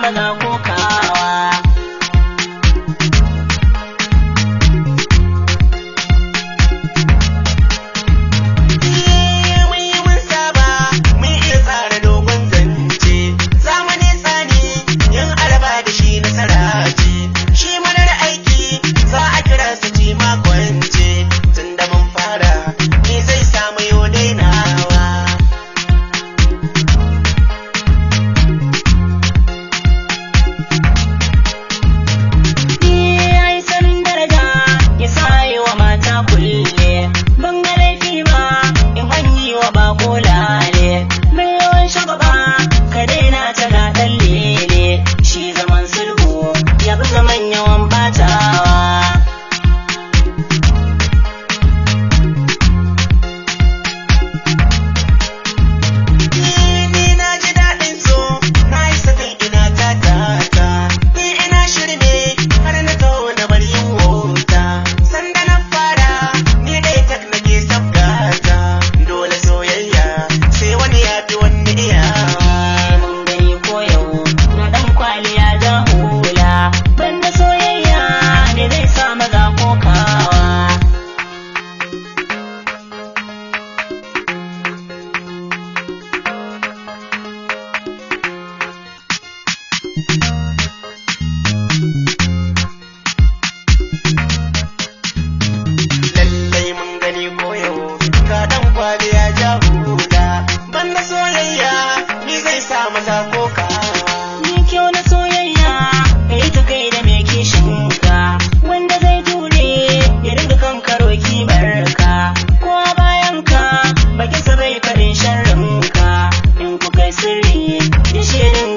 maza kokawa. Lallai mun gani koyo ga dan kwali ya ja hula, banda soyayya ni zai sa maza koka. Ni kyau na soyayya kai ta kai da mai kishin ka, wanda zai jure ya ringa kankaro kimarka, ko a bayan ka bakin sa bai faɗin sharrin ka, in ku kai sirri da shirin